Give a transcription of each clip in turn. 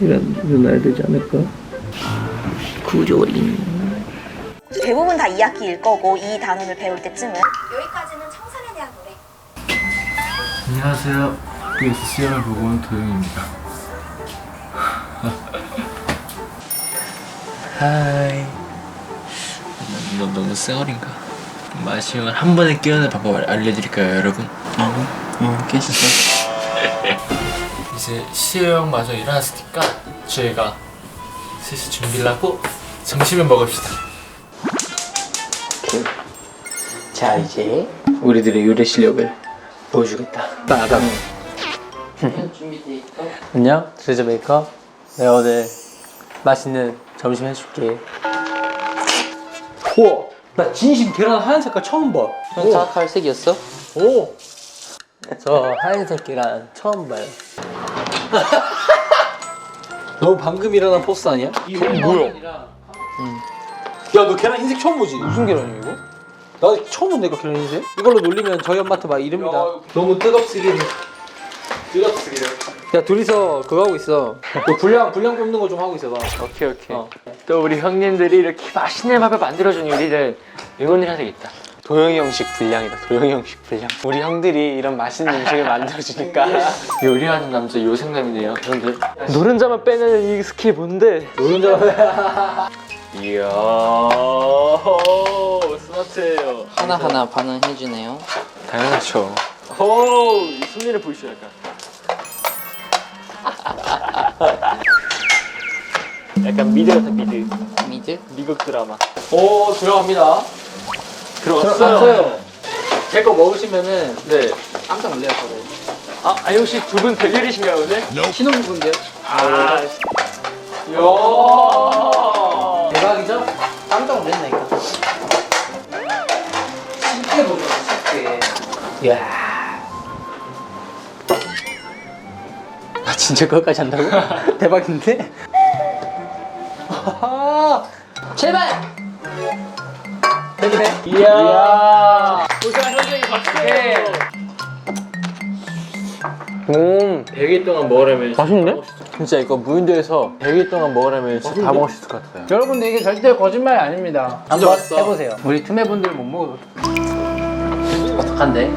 일어나야 되지 않을까? 구조린. 대부분 다 2학기일 거고 이 단원을 배울 때쯤은 여기까지는 청산에 대한 노래. 안녕하세요. 학교에서 시험을 보고 온 도영입니다. 하이. 너 너무 쌩얼인가? 마시면 한 번에 깨우는 방법을 알려드릴까요, 여러분? 깨시죠. 이제 시험마저 일어났으니까 저희가 슬슬 준비를 하고 점심을 먹읍시다. 자, 이제 우리들의 요리 실력을 보여주겠다. 빠밤. 안녕, 트레저 메이커. 내가 오늘 맛있는 점심 해줄게. 우와, 나 진심 계란 하얀 색깔 처음 봐. 넌 자갈색이었어? 오, 저 하얀색 계란 처음 봐요. 너 방금 일어난 포스 아니야? 이거 뭐야? 야, 너 계란 흰색 처음 보지? 무슨 계란이야 이거? 나 처음 본다 이거 계란 흰색? 이걸로 놀리면 저희 엄마한테 막 이릅니다. 너무 뜨겁시기를. 야, 둘이서 그거 하고 있어. 너 분량 뽑는 거 좀 하고 있어 봐. 오케이. 또 우리 형님들이 이렇게 맛있는 밥을 만들어준 우리를 응원을 해야 되겠다. 도영이 형식 분량이다. 도영이 형식 분량. 우리 형들이 이런 맛있는 음식을 만들어주니까. 요리하는 남자 요생남이네요, 형들. 노른자만 빼내는 이 스킬 뭔데? 노른자. 이야, 스마트해요. 하나하나 반응해주네요. 당연하죠. 오, 이 손님을 보이시죠, 약간. 약간 미드 같아, 미드. 미드? 미국 드라마. 오, 들어갑니다. 들어왔어요. 제 거 먹으시면은 네. 깜짝 놀래요, 저도. 아, 혹시 두 분 대결이신가요, 오늘? 신혼부부인데요? 아, 이야. 대박이죠? 깜짝 놀랐네, 이거. 쉽게 보죠, 쉽게. 이야. 아, 진짜 그것까지 한다고? 대박인데? 제발! 됐네. 이야. 고생한 현장이 박수해. 100일 동안 먹으려면 맛있는데? 진짜 이거 무인도에서 100일 동안 먹으려면 진짜 다 먹을 수 있을 것 같아요. 여러분, 이게 절대 거짓말이 아닙니다. 한번 맛있어. 해보세요. 우리 투매분들 못 먹어도 어떡한데?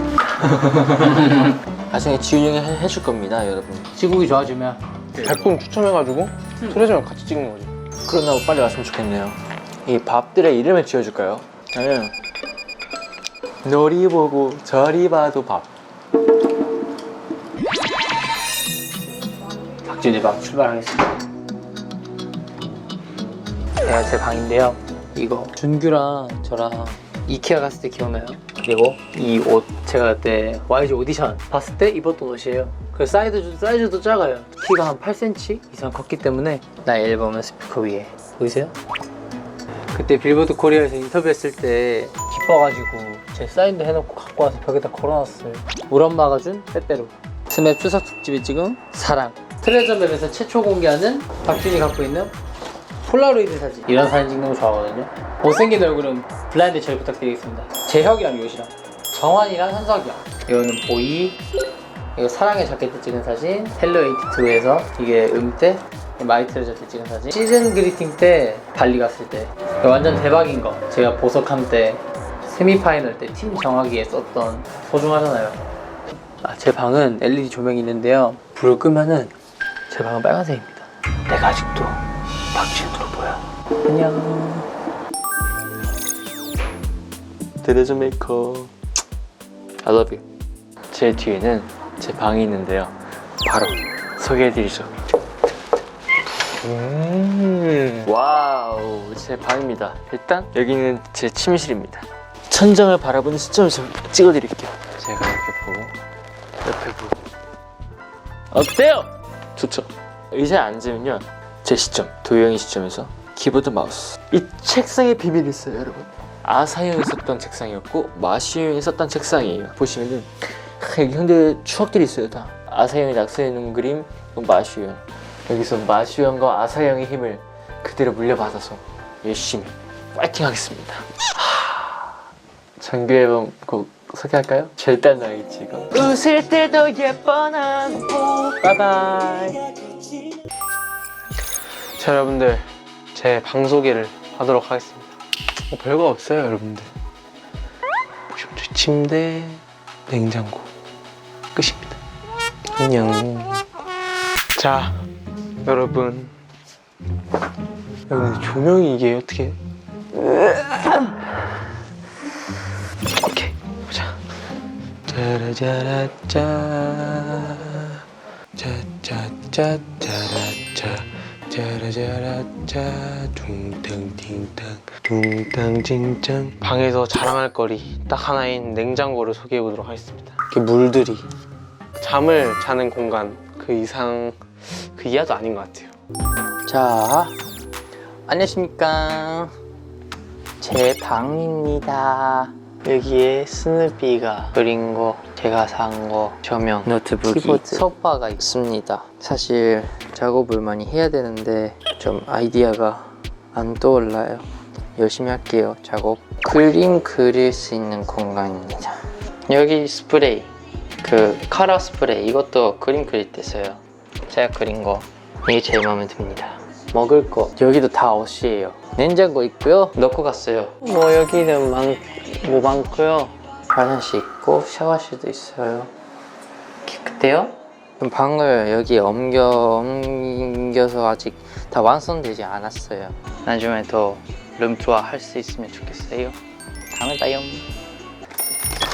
나중에 지훈이 형이 해줄 겁니다, 여러분. 시국이 좋아지면 100분 추첨해가지고 트레저랑 같이 찍는 거지. 그러나 빨리 왔으면 좋겠네요. 이 밥들의 이름을 지어줄까요? 저는 놀이 보고 저리 봐도 밥. 박준의 밥 출발하겠습니다. 제가 제 방인데요. 이거 준규랑 저랑 이케아 갔을 때 기억나요? 그리고 이 옷 제가 그때 YG 오디션 봤을 때 입었던 옷이에요. 그 사이즈도 작아요. 키가 한 8cm 이상 컸기 때문에 나의 앨범은 스피커 위에 보이세요? 그때 빌보드 코리아에서 인터뷰했을 때 기뻐가지고 제 사인도 해놓고 갖고 와서 벽에다 걸어놨어요. 우리 엄마가 준 빼빼로. 스맵 추석 특집에 찍은 사랑. 트레저맵에서 최초 공개하는 박준이 갖고 있는 폴라로이드 사진. 이런 사진 찍는 거 좋아하거든요. 못생긴 얼굴은 블라인드 잘 부탁드리겠습니다. 재혁이랑 요시랑 정환이랑 현석이랑. 이거는 보이. 이거 사랑의 자켓 때 찍은 사진. 헬로 82에서 이게 때 마이 트레저 때 찍은 사진. 시즌 그리팅 때 발리 갔을 때 이거 완전 대박인 거. 제가 보석함 때 세미파이널 때 팀 정하기에 썼던 소중하잖아요. 제 방은 LED 조명이 있는데요. 불을 끄면은 제 방은 빨간색입니다. 내가 아직도 박지훈으로 보여. 안녕. 트레저 메이커. I love you. 제 뒤에는 제 방이 있는데요. 바로 소개해드리죠. 와우, 제 방입니다. 일단 여기는 제 침실입니다. 천장을 바라보는 시점을 좀 찍어드릴게요. 제가 이렇게 보고 옆에 보고. 어때요? 좋죠? 의자에 앉으면요, 제 시점, 도영이 시점에서 키보드 마우스. 이 책상에 비밀이 있어요, 여러분. 아사형이 썼던 책상이었고 마시형이 썼던 책상이에요. 보시면은 여기 형들 추억들이 있어요. 다 아사형이 낙서해놓은 그림, 이건 마시형. 여기서 마시형과 아사형의 힘을 그대로 물려받아서 열심히 파이팅 하겠습니다. 정규 앨범 곡 소개할까요? 절대 안 나겠지 이거. 웃을 때도 예뻐 난. 바이바이. 자 여러분들 제 방 소개를 하도록 하겠습니다. 별거 없어요 여러분들. 보시면 저 침대, 냉장고 끝입니다. 안녕. 자 여러분 조명이 이게 어떻게 오케이 보자. 짜라짜라짜 짜짜짜짜라짜 짜라짜라짜 둥탕팅탕 둥탕진짱. 방에서 자랑할 거리 딱 하나인 냉장고를 소개해 보도록 하겠습니다. 이렇게 물들이 잠을 자는 공간 그 이상 그 이하도 아닌 것 같아요. 자, 안녕하십니까. 제 방입니다. 여기에 스누피가 그린 거, 제가 산 거, 조명, 노트북이, 키보드, 소파가 있습니다. 사실 작업을 많이 해야 되는데 좀 아이디어가 안 떠올라요. 열심히 할게요, 작업. 그림 그릴 수 있는 공간입니다. 여기 스프레이, 그 카라 스프레이, 이것도 그림 그릴 때 써요. 제가 그린 거, 이게 제일 마음에 듭니다. 먹을 거, 여기도 다 옷이에요. 냉장고 있고요. 넣고 갔어요. 뭐 여기는 많고요. 화장실 있고 샤워실도 있어요. 깨끗해요? 방을 여기 옮겨서 아직 다 완성되지 않았어요. 나중에 더 룸투어 할 수 있으면 좋겠어요. 다음에 봐요.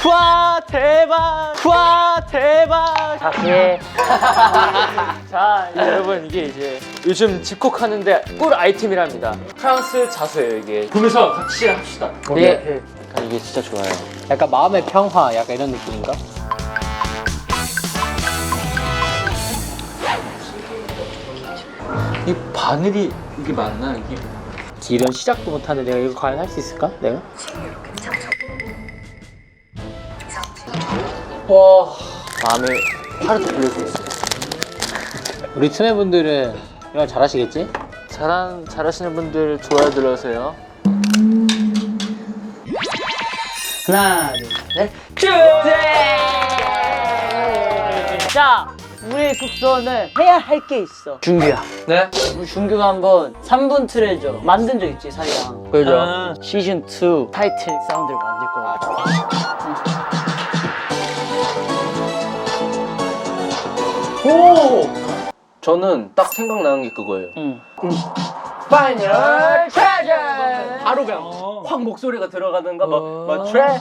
와 대박! 와 대박! 다시. 자 여러분 이게 이제 요즘 집콕하는데 꿀 아이템이랍니다. 프랑스 자수예요 이게. 보면서 같이 합시다. 네. 이게 진짜 좋아요. 약간 마음의 평화 약간 이런 느낌인가? 이 바늘이 이게 맞나 이게? 이런 시작도 못하는데 내가 이거 과연 할 수 있을까? 내가? 와 마음에 화를 돌릴 수 있어요. 우리 투매분들은 이런 거 잘하시겠지? 잘하시는 분들 좋아요 눌러주세요. 하나, 둘, 셋! 자, 우리 숙소는 해야 할 게 있어. 준규야. 네? 우리 준규가 한번 3분 트레저 만든 적 있지, 사이랑. 그죠? 시즌 2 타이틀 사운드를 만들 거야. 오! 저는 딱 생각나는 게 그거예요. 응. 파이널 트레저! 바로 그냥 확 목소리가 들어가는 거, 뭐 트레저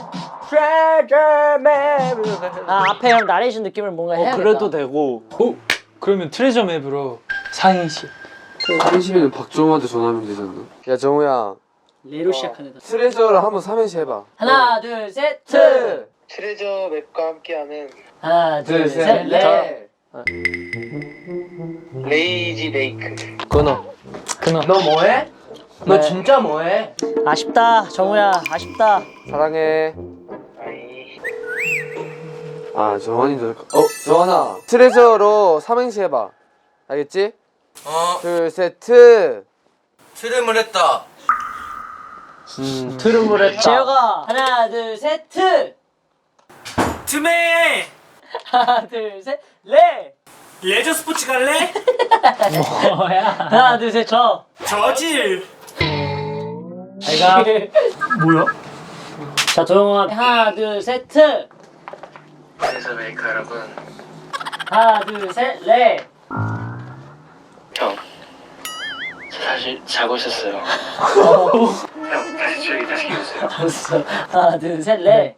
맵. 아, 앞에 형 나레이션 느낌을 뭔가 해야겠다. 그래도 되고. 그러면 트레저 맵으로 상인씨. 한시면 박정호한테 전화하면 되잖아. 야 정우야, 레로 시작하는 거. 트레저를 한번 삼행시 해봐. 하나, 둘, 셋, 트! 트레저 맵과 함께하는 하나, 둘, 셋, 레! 레이지 베이크. 끊어. 너 뭐해? 너 진짜 뭐해? 아쉽다, 정우야, 아쉽다. 사랑해. 아 정환이도. 정환아, 트레저로 삼행시 해봐. 알겠지? 둘, 셋, 트. 트름을 했다. 트름을 했다. 재혁아, 하나, 둘, 셋, 트! 트메 하나, 둘, 셋, 레! 레저 스포츠 갈래? 뭐야? 하나, 둘, 셋, 저! 저질. 내가 뭐야? 자, 조용한 하나, 둘, 셋, 트! 트레저 베이크 여러분. 하나, 둘, 셋, 레! 형, 저 사실 자고 있었어요. 형, 다시 저기 다시 키우세요. 알았어. 하나, 둘, 셋, 레!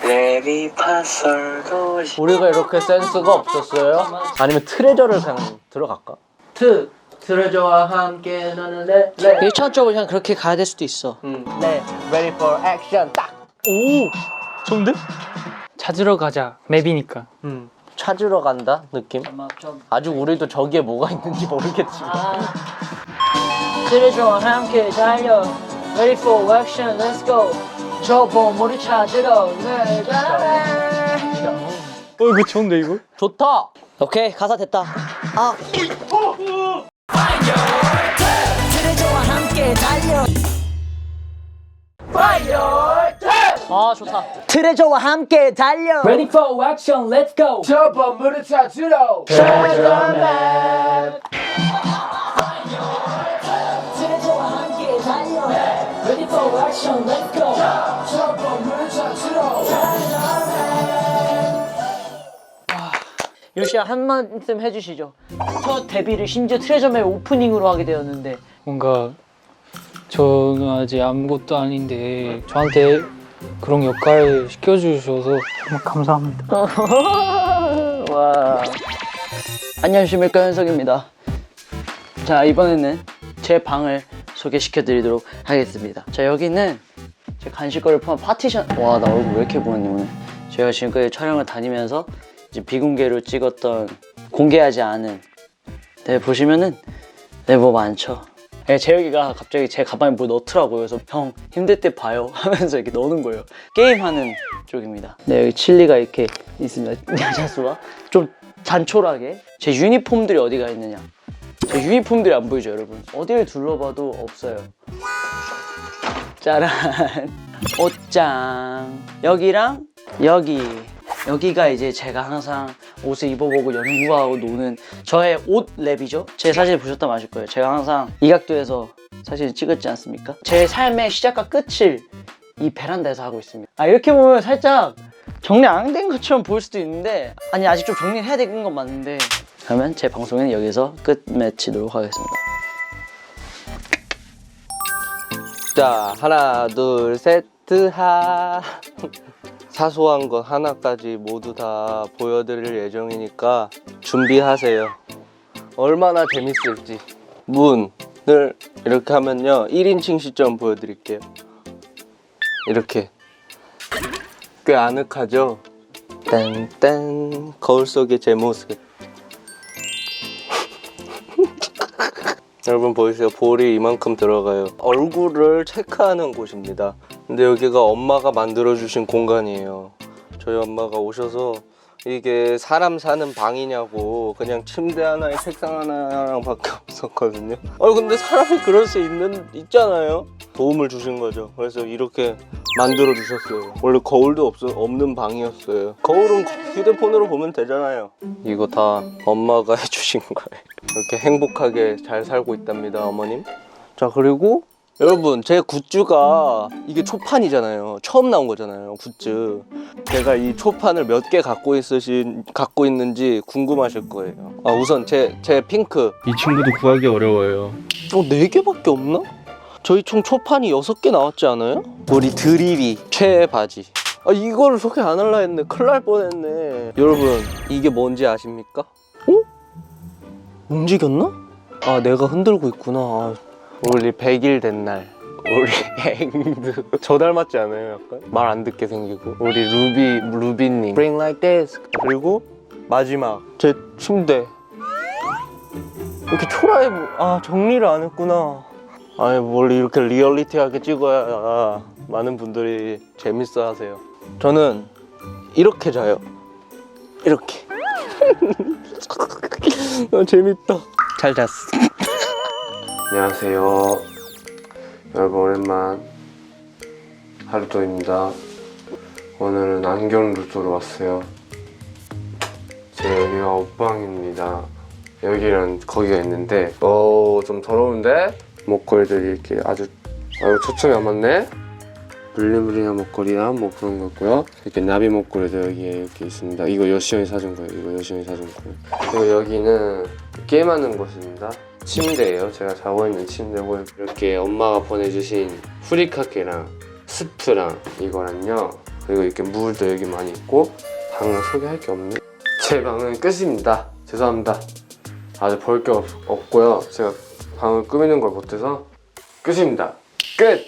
레미파설도. 우리가 이렇게 센스가 없었어요? 아니면 트레저를 그냥 들어갈까? 트! 트레저와 함께 나는 레! 레! 일차원적으로 그냥 그렇게 가야 될 수도 있어. 네. Ready for action. 딱. 오, 좋은데? 찾으러 가자. 맵이니까. 찾으러 간다 느낌? 아마 좀. 아직 우리도 저기에 뭐가 있는지 모르겠지만. 트레저와 함께 달려. Ready for action, let's go. 저 보물을 찾으러 내가. 이거 좋은데 이거? 좋다. 오케이, 가사 됐다. 아. 트레저와 함께 달려. 파이어! 아 좋다. 트레저와 함께 달려. Ready for action, let's go. 저 범물을 찾으러 트레저와 함께 달려. Ready for action, let's go. 저 범물을 찾으러 요시야 한 말씀 해주시죠. 첫 데뷔를 심지어 트레저맨 오프닝으로 하게 되었는데 뭔가 저는 아직 아무것도 아닌데 저한테 그런 역할을 시켜주셔서 정말 감사합니다. 와. 안녕하십니까, 현석입니다. 자, 이번에는 제 방을 소개시켜드리도록 하겠습니다. 자, 여기는 제 간식거리를 포함한 파티션. 와, 나 얼굴 왜 이렇게 부었니 오늘? 제가 지금까지 촬영을 다니면서 이제 비공개로 찍었던, 공개하지 않은, 네, 보시면은 네, 뭐 많죠. 네, 재혁이가 갑자기 제 가방에 뭐 넣더라고요. 그래서 형 힘들 때 봐요 하면서 이렇게 넣는 거예요. 게임하는 쪽입니다. 네, 여기 칠리가 이렇게 있습니다. 자수와 좀 잔촐하게. 제 유니폼들이 어디가 있느냐. 제 유니폼들이 안 보이죠, 여러분? 어디를 둘러봐도 없어요. 짜란. 옷장. 여기랑 여기가 이제 제가 항상 옷을 입어보고 연구하고 노는 저의 옷 랩이죠. 제 사진 보셨다면 아실 거예요. 제가 항상 이 각도에서 사진을 찍었지 않습니까? 제 삶의 시작과 끝을 이 베란다에서 하고 있습니다. 아, 이렇게 보면 살짝 정리 안 된 것처럼 보일 수도 있는데, 아니 아직 좀 정리를 해야 되는 건 맞는데, 그러면 제 방송은 여기서 끝 맺히도록 하겠습니다. 자, 하나 둘 셋 트하. 사소한 것 하나까지 모두 다 보여드릴 예정이니까 준비하세요. 얼마나 재밌을지. 문을 이렇게 하면요 1인칭 시점 보여드릴게요. 이렇게 꽤 아늑하죠? 딴딴 거울 속의 제 모습. 여러분 보이세요? 볼이 이만큼 들어가요. 얼굴을 체크하는 곳입니다. 근데 여기가 엄마가 만들어주신 공간이에요. 저희 엄마가 오셔서 이게 사람 사는 방이냐고 그냥 침대 하나에 책상 하나랑 밖에 없었거든요. 근데 사람이 그럴 수 있잖아요. 도움을 주신 거죠. 그래서 이렇게 만들어 주셨어요. 원래 거울도 없는 방이었어요. 거울은 휴대폰으로 보면 되잖아요. 이거 다 엄마가 해주신 거예요. 이렇게 행복하게 잘 살고 있답니다, 어머님. 자, 그리고 여러분 제 굿즈가 이게 초판이잖아요. 처음 나온 거잖아요, 굿즈. 제가 이 초판을 몇 개 갖고 있는지 궁금하실 거예요. 우선 제 핑크. 이 친구도 구하기 어려워요. 4개밖에 없나? 저희 총 초판이 6개 나왔지 않아요? 우리 드리비 최애 바지. 이거를 소개 안 할라 했네. 큰일 날 뻔했네. 여러분 이게 뭔지 아십니까? 움직였나? 내가 흔들고 있구나. 우리 100일 된 날 우리 행드 저 닮았지 않아요? 약간? 말 안 듣게 생기고. 우리 루비님 Bring like this. 그리고 마지막 제 침대. 이렇게 초라해 정리를 안 했구나. 뭘 이렇게 리얼리티하게 찍어야 많은 분들이 재밌어 하세요. 저는 이렇게 자요. 이렇게. 재밌다. 잘 잤어. 안녕하세요. 여러분 오랜만 하루토입니다. 오늘은 안경 루토로 왔어요. 여기가 옷방입니다. 여기랑 거기가 있는데 좀 더러운데? 목걸이들이 이렇게 아주 초점이 안 맞네? 블링블링한 목걸이랑 뭐 그런 거 있고요. 이렇게 나비 목걸이도 여기에 이렇게 있습니다. 이거 요시형이 사준 거예요. 그리고 여기는 게임하는 곳입니다. 침대예요. 제가 자고 있는 침대고, 이렇게 엄마가 보내주신 후리카케랑 스프랑 이거랑요. 그리고 이렇게 물도 여기 많이 있고. 방은 소개할 게 없네. 제 방은 끝입니다. 죄송합니다. 아주 볼 게 없고요. 제가 방을 꾸미는 걸 못해서 끝입니다. 끝!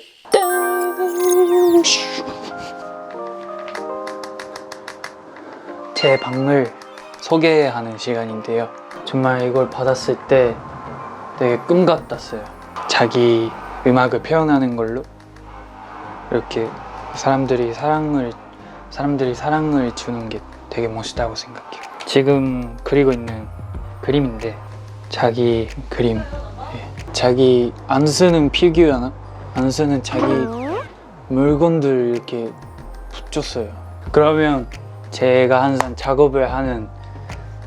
제 방을 소개하는 시간인데요. 정말 이걸 받았을 때 되게 꿈 같았어요. 자기 음악을 표현하는 걸로 이렇게 사람들이 사랑을 주는 게 되게 멋있다고 생각해요. 지금 그리고 있는 그림인데 자기 그림, 자기 안 쓰는 피규어나 안 쓰는 자기 물건들 이렇게 붙였어요. 그러면 제가 항상 작업을 하는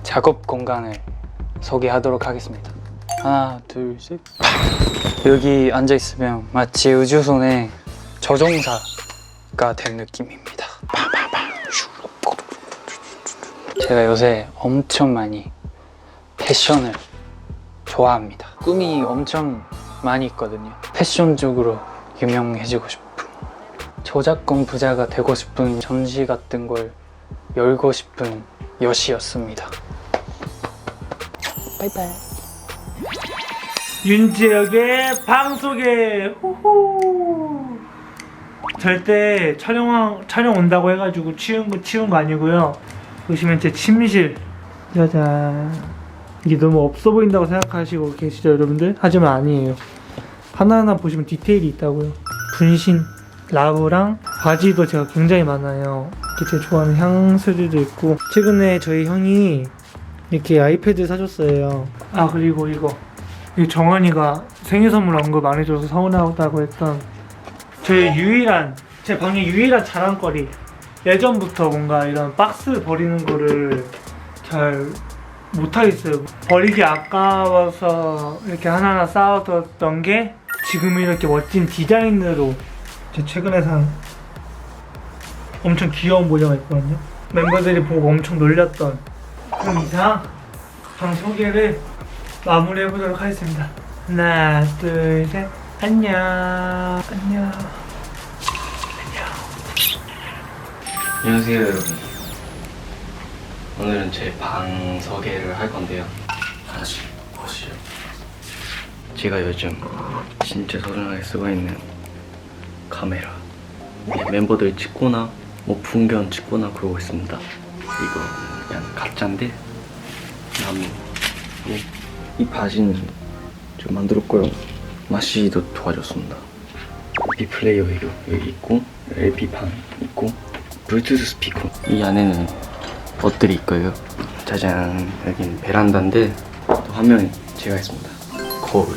작업 공간을 소개하도록 하겠습니다. 하나, 둘, 셋. 여기 앉아 있으면 마치 우주선의 조종사가 된 느낌입니다. 제가 요새 엄청 많이 패션을 좋아합니다. 꿈이 엄청 많이 있거든요. 패션적으로 유명해지고 싶은, 저작권 부자가 되고 싶은, 전시 같은 걸 열고 싶은 여시였습니다. 바이바이. 윤지혁의 방 소개. 후후. 절대 촬영 온다고 해가지고 치운 거 아니고요. 보시면 제 침실. 짜잔. 이게 너무 없어 보인다고 생각하시고 계시죠, 여러분들? 하지만 아니에요. 하나하나 보시면 디테일이 있다고요. 분신, 라브랑 바지도 제가 굉장히 많아요. 이렇게 제가 좋아하는 향수들도 있고, 최근에 저희 형이 이렇게 아이패드 사줬어요. 아, 그리고 이거 정환이가 생일 선물 언급 안 해줘서 서운하다고 했던 제 방의 유일한 자랑거리. 예전부터 뭔가 이런 박스 버리는 거를 잘 못하겠어요. 버리기 아까워서 이렇게 하나하나 쌓아뒀던 게 지금 이렇게 멋진 디자인으로 제가 최근에 산 엄청 귀여운 모자가 있거든요. 멤버들이 보고 엄청 놀렸던 그런 이상 방 소개를 마무리해보도록 하겠습니다. 하나, 둘, 셋. 안녕. 안녕. 안녕하세요 여러분. 오늘은 제 방 소개를 할 건데요. 하나씩 보시죠. 제가 요즘 진짜 소중하게 쓰고 있는 카메라, 멤버들 찍거나 뭐 풍경 찍거나 그러고 있습니다. 이거 그냥 가짜인데 나무. 이 바지는 좀 만들었고요. 마시도 도와줬습니다. LP 플레이어 여기 있고, LP판 있고, 블루투스 스피커. 이 안에는 옷들이 있고요. 짜잔, 여기는 베란다인데 또 화면에 제가 있습니다. 거울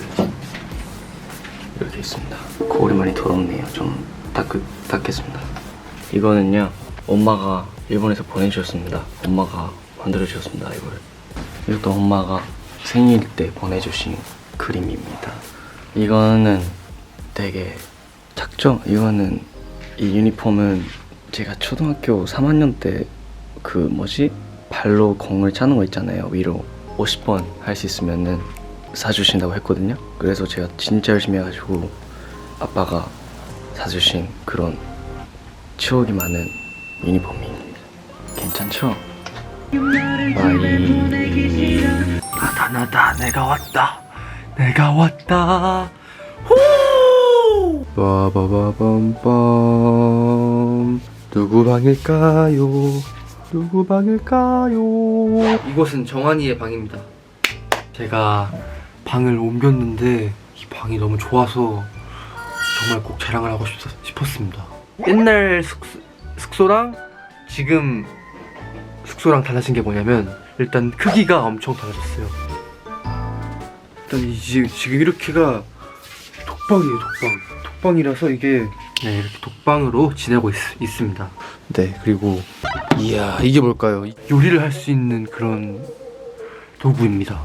이렇게 있습니다. 거울이 많이 더럽네요. 좀 닦겠습니다. 이거는요, 엄마가 일본에서 보내주셨습니다. 엄마가 만들어주셨습니다. 이것도 엄마가 생일 때 보내주신 그림입니다. 이거는 되게 작죠? 이거는, 이 유니폼은 제가 초등학교 3학년 때 발로 공을 차는 거 있잖아요. 위로 50번 할 수 있으면은 사주신다고 했거든요. 그래서 제가 진짜 열심히 해가지고 아빠가 사주신 그런 추억이 많은 유니폼입니다. 괜찮죠? 바이. 나다 내가 왔다. 후! 빠바바밤밤. 누구 방일까요? 이곳은 정환이의 방입니다. 제가 방을 옮겼는데 이 방이 너무 좋아서 정말 꼭 자랑을 하고 싶었습니다. 옛날 숙소랑 지금 숙소랑 달라진 게 뭐냐면, 일단 크기가 엄청 달라졌어요. 일단 지금 이렇게가 독방이에요. 독방이라서 이게 이렇게 독방으로 지내고 있습니다. 네, 그리고 이야, 이게 뭘까요? 요리를 할 수 있는 그런 도구입니다.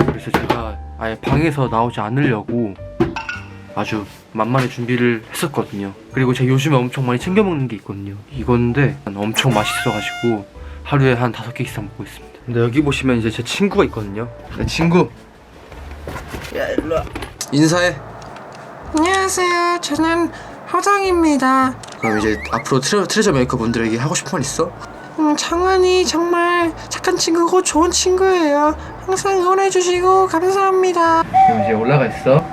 그래서 제가 아예 방에서 나오지 않으려고 아주 만만히 준비를 했었거든요. 그리고 제가 요즘에 엄청 많이 챙겨 먹는 게 있거든요. 이건데 엄청 맛있어가지고 하루에 한 5개 이상 먹고 있습니다. 근데 여기 보시면 이제 제 친구가 있거든요. 내 친구. 야, 일로 와. 인사해. 안녕하세요. 저는 허정입니다. 그럼 이제 앞으로 트레저 메이커 분들에게 하고 싶은 말 있어? 정환이 정말 착한 친구고 좋은 친구예요. 항상 응원해주시고 감사합니다. 그럼 이제 올라가 있어.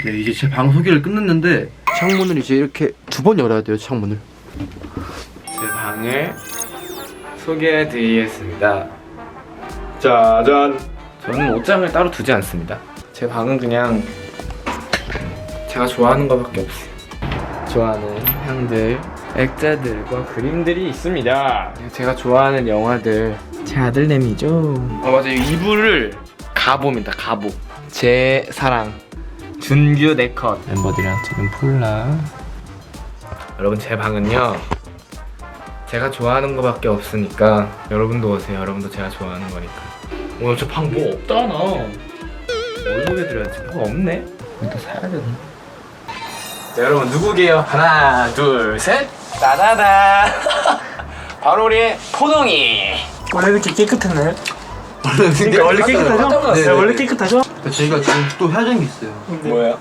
네, 이제 제 방 소개를 끝냈는데 창문을 이제 이렇게 2번 열어야 돼요. 창문을. 제 방을 소개해드리겠습니다. 짜잔. 저는 옷장을 따로 두지 않습니다. 제 방은 그냥 제가 좋아하는 것밖에 없어요. 좋아하는 향들, 액자들과 그림들이 있습니다. 제가 좋아하는 영화들. 제 아들내미죠. 맞아요. 이불을 가보입니다. 가보. 제 사랑 준규 네컷. 멤버들이랑 찍은 폴라. 여러분, 제 방은요 제가 좋아하는 거밖에 없으니까 여러분도 오세요. 여러분도 제가 좋아하는 거니까. 오늘 저 방 뭐 없다 나. 뭘 보여드려야지? 뭐가 없네? 또 사야 되나? 자, 여러분 누구게요? 하나 둘 셋. 따다다. 바로 우리 포동이. 원래 이렇게 깨끗했나요? 원래 깨끗하죠? 네, 원래 깨끗하죠? 저희가 지금 또 하는 게 있어요. 뭐예요?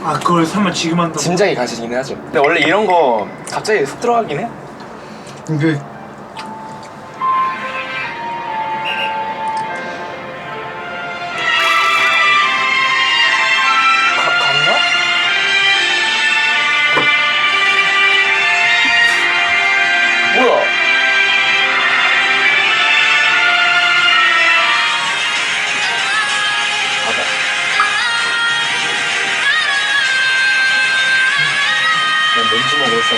아 그걸 설마 지금 한다고? 짐작이 가시긴 하죠. 근데 원래 이런 거 갑자기 훅 들어가긴 해. 이게 뭐야? 난 왠지 먹었어.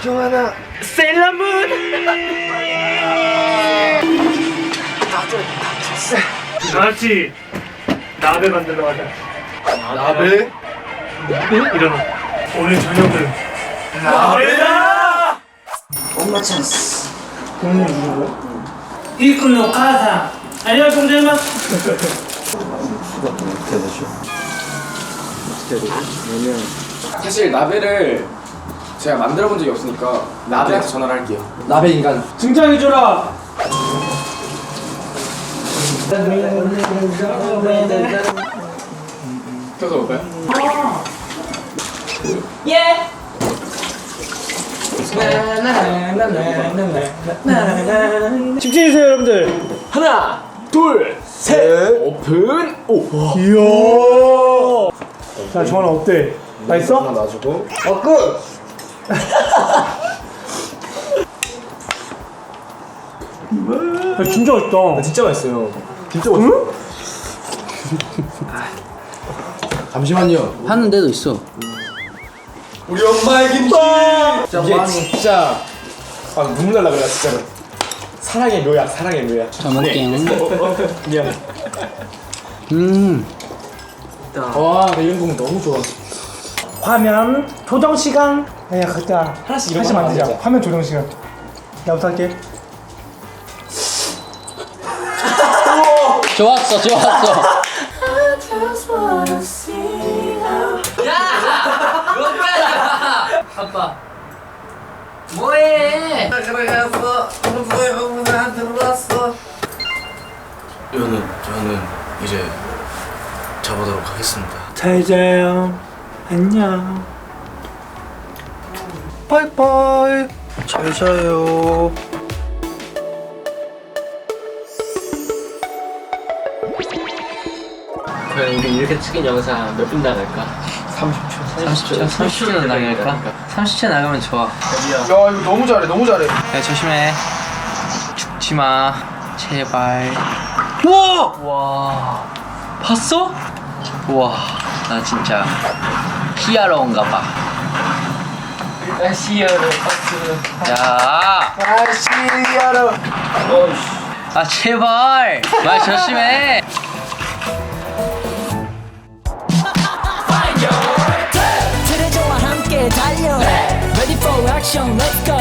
정하나 셀러문 알았지? 나베 만들러 가자. 나베? 일어나. 오늘 저녁은 나베다. 엄마 찬스. 이쿠노 카사. 안녕하세요, 고자이마스. 사실 나베를 제가 만들어 본 적이 없으니까 나베한테 전화를 할게요. 나베 인간. 등장해줘라. 껴서 볼까요? 예. 집중해주세요, 여러분들. 하나, 둘, 셋. 오픈. 오. 이야. 자, 정환아 어때? 맛있어? 놔주고. 끝. 진짜 맛있다. 진짜 맛있어요. 진짜 맛있어. 잠시만요. 하는 데도 있어. 우리 엄마의 김치. 이게 진짜 눈물 날라 그래 진짜로. 사랑의 묘약, 사랑의 묘약. 잘 먹게요. 미안. 와, 나 이런 거 너무 좋아. 화면 조정 시간. 야, 각자 하나씩 하나씩 만들자. 화면 조정 시간. 나부터 할게. 좋았어, 좋았어. 아빠 뭐해? 들어갔어. 나 들어왔어. 저는 이제 자보도록 하겠습니다. 잘 자요. 안녕. 빠이빠이. 잘 자요. 그럼 우리 이렇게 찍은 영상 몇 분 나갈까? 30초 나갈까? 30초 나가면 좋아. 야, 이거 너무 잘해, 너무 잘해. 야, 조심해. 죽지 마. 제발. 우와! 와. 봤어? 와, 나 진짜 히어로인가 봐. 일단 히어로 박수. 야. 히어로. 아, 제발. 말 조심해. 트레저와 함께 달려 Ready for action, let's go